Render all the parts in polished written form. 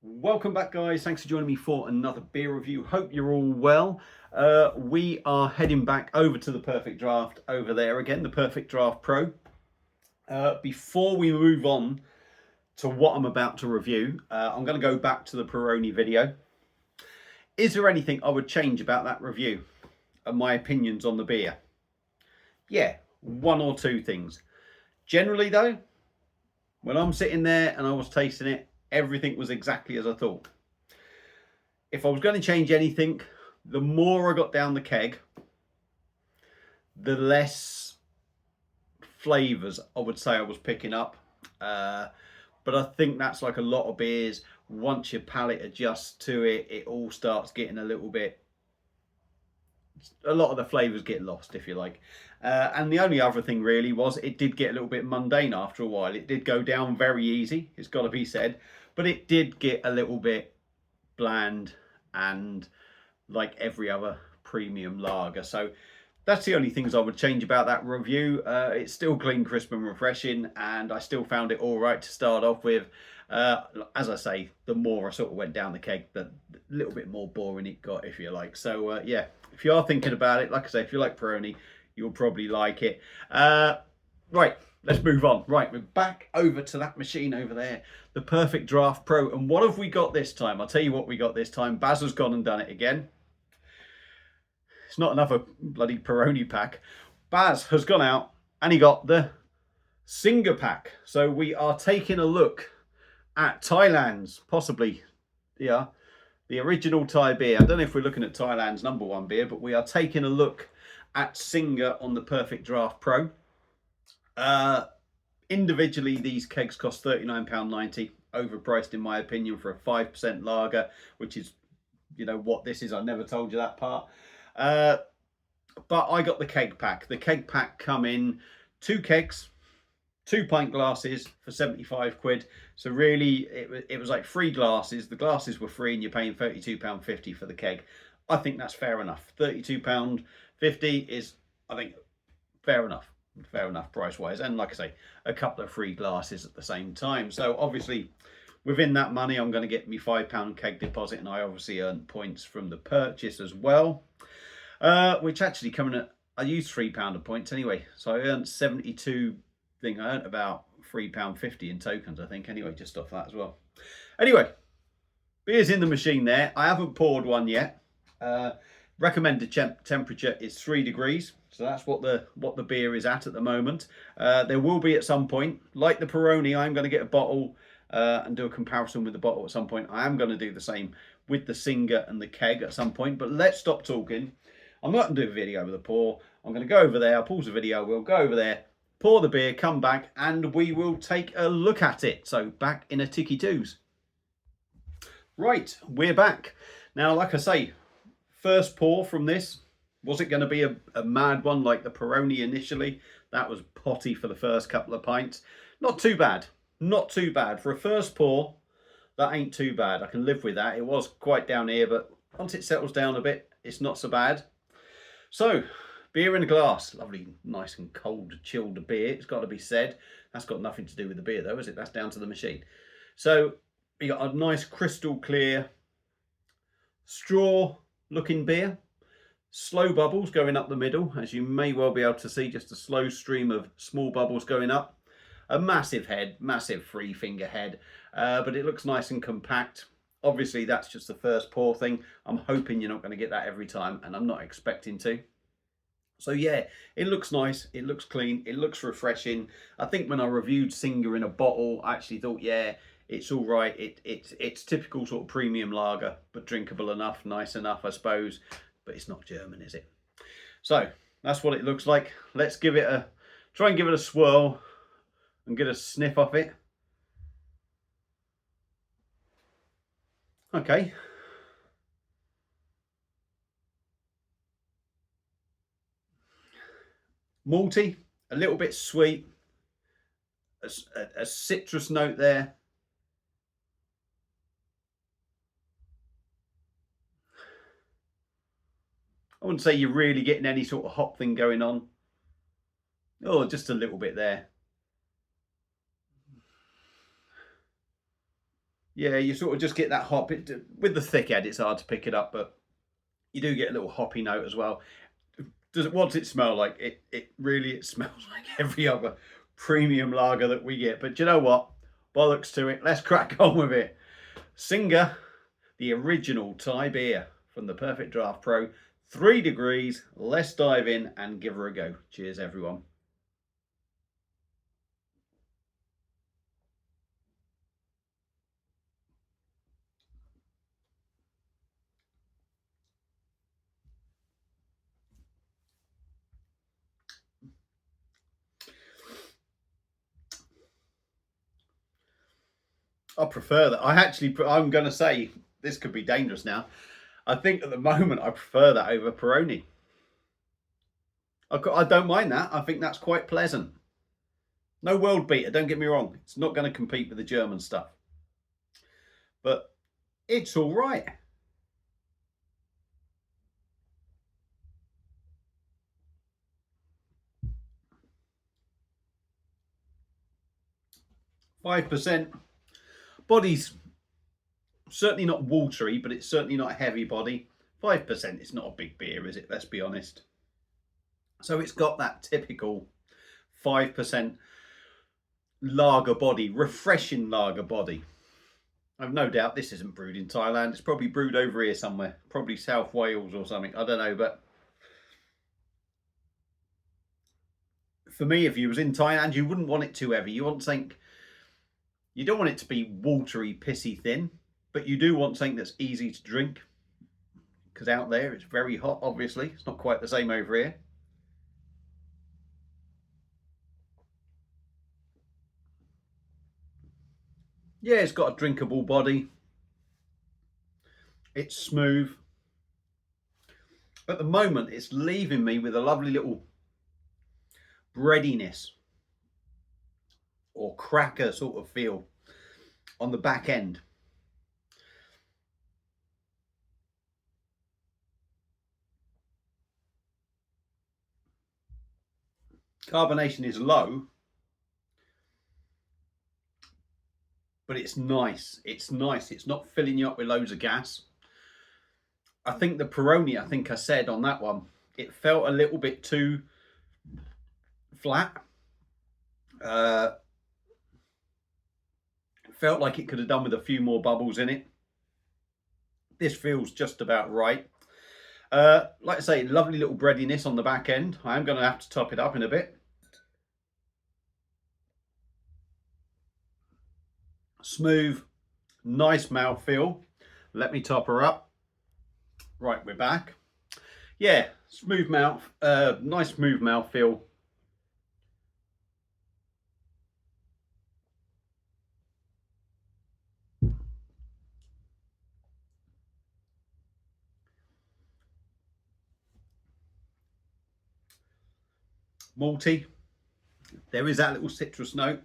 Welcome back, guys. Thanks for joining me for another beer review. Hope you're all well. We are heading back over to the Perfect Draft over there again, the Perfect Draft Pro. Before we move on to what I'm about to review, I'm going to go back to the Peroni video. Is there anything I would change about that review and my opinions on the beer? Yeah, one or two things. Generally, though, when I'm sitting there and I was tasting it, everything was exactly as I thought. If I was going to change anything, the more I got down the keg, the less flavours I would say I was picking up. But I think that's like a lot of beers. Once your palate adjusts to it, it all starts getting a little bit... A lot of the flavours get lost, if you like. And the only other thing really was it did get a little bit mundane after a while. It did go down very easy, it's got to be said. But it did get a little bit bland and like every other premium lager. So that's the only things I would change about that review. It's still clean, crisp and refreshing, and I still found it all right to start off with. As I say, the more I sort of went down the keg, the little bit more boring it got, if you like. So yeah, if you are thinking about it, like I say, if you like Peroni, you'll probably like it. Right, let's move on. Right, we're back over to that machine over there, the Perfect Draft Pro. And what have we got this time? I'll tell you what we got this time. Baz has gone and done it again. It's not another bloody Peroni pack. Baz has gone out and he got the Singha pack. So we are taking a look at Thailand's, possibly, yeah, the original Thai beer. I don't know if we're looking at Thailand's #1 beer, but we are taking a look at Singha on the Perfect Draft Pro. Individually, these kegs cost £39.90, overpriced in my opinion for a 5% lager, which is, you know, what this is. I never told you that part. But I got the keg pack. The keg pack come in 2 kegs, 2 pint glasses for 75 quid. So really, it was like 3 glasses. The glasses were free and you're paying £32.50 for the keg. I think that's fair enough. £32.50 is, I think, fair enough price wise. And like I say, a couple of free glasses at the same time. So obviously within that money, I'm going to get me £5 keg deposit, and I obviously earned points from the purchase as well. Which actually coming at, I used £3 of points anyway. So I earned 72, I earned about £3.50 in tokens, I think, anyway, just off that as well. Anyway, beer's in the machine there. I haven't poured one yet. Recommended temperature is 3 degrees. So that's what the beer is at the moment. There will be at some point, like the Peroni, I'm going to get a bottle and do a comparison with the bottle at some point. I am going to do the same with the Singha and the keg at some point. But let's stop talking. I'm not going to do a video with a pour. I'm going to go over there. I'll pause the video. We'll go over there, pour the beer, come back, and we will take a look at it. So back in a ticky twos. Right, we're back. Now, like I say, first pour from this. Was it going to be a mad one like the Peroni initially? That was potty for the first couple of pints. Not too bad. Not too bad. For a first pour, that ain't too bad. I can live with that. It was quite down here, but once it settles down a bit, it's not so bad. So, beer in a glass. Lovely, nice and cold, chilled beer. It's got to be said. That's got nothing to do with the beer, though, is it? That's down to the machine. So, you got a nice crystal clear straw-looking beer. Slow bubbles going up the middle, as you may well be able to see, just a slow stream of small bubbles going up. A massive head, massive 3-finger head, but it looks nice and compact. Obviously, that's just the first pour thing. I'm hoping you're not going to get that every time, and I'm not expecting to. So yeah, it looks nice, it looks clean, it looks refreshing. I think when I reviewed Singha in a bottle, I actually thought, yeah, it's all right. It's typical sort of premium lager, but drinkable enough, nice enough, I suppose. But it's not German, is it? So that's what it looks like. Let's give it a try and give it a swirl and get a sniff off it. Okay. Malty, a little bit sweet, a citrus note there. I wouldn't say you're really getting any sort of hop thing going on. Oh, just a little bit there. Yeah, you sort of just get that hop. With the thick head, it's hard to pick it up, but you do get a little hoppy note as well. What's it smell like? It smells like every other premium lager that we get. But you know what? Bollocks to it. Let's crack on with it. Singha, the original Thai beer from the Perfect Draft Pro. 3 degrees. Let's dive in and give her a go. Cheers, everyone. I prefer that. I'm going to say, this could be dangerous now. I think at the moment I prefer that over Peroni. I don't mind that. I think that's quite pleasant. No world beater, don't get me wrong. It's not going to compete with the German stuff. But it's all right. %. Body's certainly not watery, but it's certainly not a heavy body. 5%, it's not a big beer, is it? Let's be honest. So it's got that typical 5% lager body, refreshing lager body. I've no doubt this isn't brewed in Thailand. It's probably brewed over here somewhere, probably South Wales or something. I don't know, but for me, if you was in Thailand, you wouldn't want it too heavy. You want something. You don't want it to be watery, pissy thin, but you do want something that's easy to drink. Because out there, it's very hot, obviously. It's not quite the same over here. Yeah, it's got a drinkable body. It's smooth. At the moment, it's leaving me with a lovely little breadiness or cracker sort of feel on the back end. Carbonation is low, but it's nice. It's nice. It's not filling you up with loads of gas. I think the Peroni, I think I said on that one, it felt a little bit too flat. Felt like it could have done with a few more bubbles in it. This feels just about right. Like I say, lovely little breadiness on the back end. I am going to have to top it up in a bit. Smooth, nice mouthfeel. Let me top her up. Right, we're back. Yeah, smooth mouth, nice smooth mouthfeel. Malty. There is that little citrus note.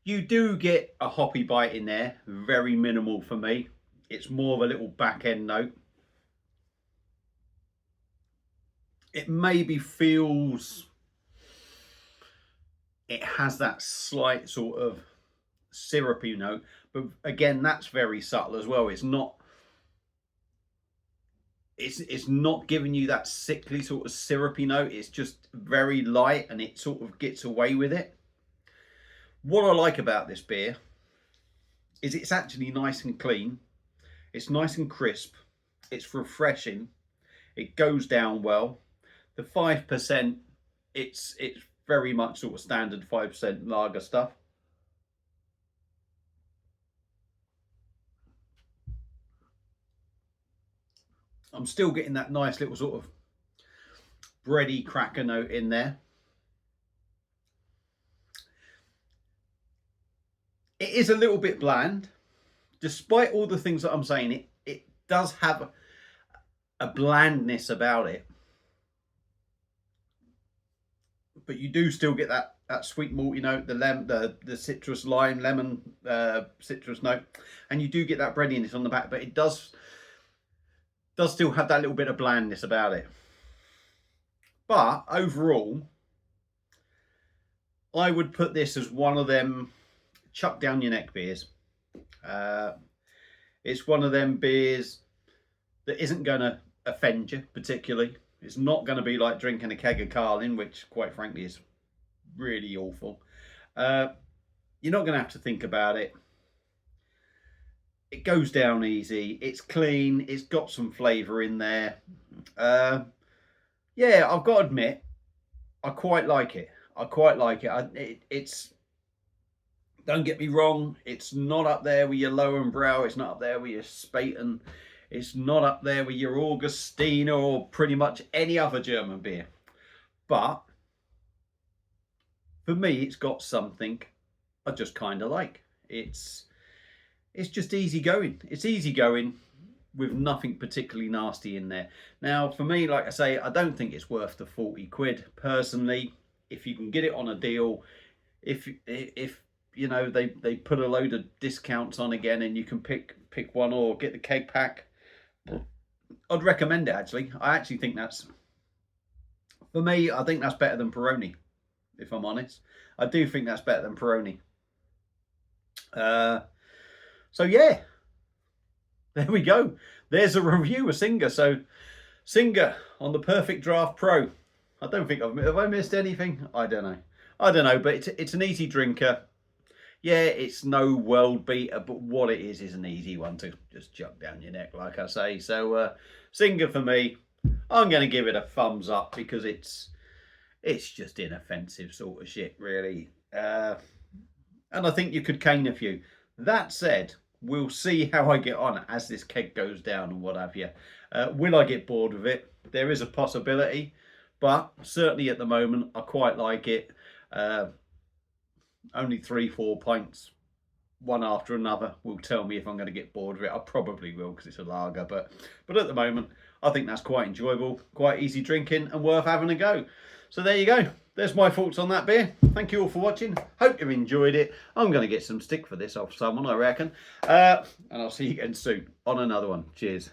You do get a hoppy bite in there, very minimal for me. It's more of a little back end note. It maybe feels, it has that slight sort of syrupy note, but again, that's very subtle as well. It's not giving you that sickly sort of syrupy note. It's just very light and it sort of gets away with it. What I like about this beer is it's actually nice and clean. It's nice and crisp. It's refreshing. It goes down well. The 5%, it's very much sort of standard 5% lager stuff. I'm still getting that nice little sort of bready cracker note in there. It is a little bit bland. Despite all the things that I'm saying, it does have a blandness about it. But you do still get that sweet malty note, the citrus lime, lemon citrus note. And you do get that breadiness on the back, but it does still have that little bit of blandness about it. But overall, I would put this as one of them chuck down your neck beers. It's one of them beers that isn't going to offend you particularly. It's not going to be like drinking a keg of Carling, which quite frankly is really awful. You're not going to have to think about it. It goes down easy. It's clean. It's got some flavour in there. Yeah, I've got to admit, I quite like it. I quite like it. It's, don't get me wrong, it's not up there with your Lowenbrau. It's not up there with your Spaten. It's not up there with your Augustina or pretty much any other German beer. But for me, it's got something I just kind of like. It's just easy going. It's easy going with nothing particularly nasty in there. Now, for me, like I say, I don't think it's worth the 40 quid personally. If you can get it on a deal, if you know they put a load of discounts on again and you can pick one or get the keg pack, I'd recommend it. Actually, I actually think that's, for me, I think that's better than Peroni, if I'm honest. I do think that's better than Peroni. So yeah, there we go. There's a review of Singha. So Singha on the Perfect Draft Pro. I don't think have I missed anything? I don't know, but it's an easy drinker. Yeah, it's no world beater, but what it is an easy one to just chuck down your neck, like I say. So Singha for me, I'm going to give it a thumbs up because it's just inoffensive sort of shit, really. And I think you could cane a few. That said, we'll see how I get on as this keg goes down and what have you. Will I get bored with it? There is a possibility, but certainly at the moment, I quite like it. Only 3-4 pints, one after another, will tell me if I'm going to get bored of it. I probably will because it's a lager, but at the moment, I think that's quite enjoyable, quite easy drinking and worth having a go. So there you go. There's my thoughts on that beer. Thank you all for watching. Hope you've enjoyed it. I'm going to get some stick for this off someone, I reckon. And I'll see you again soon on another one. Cheers.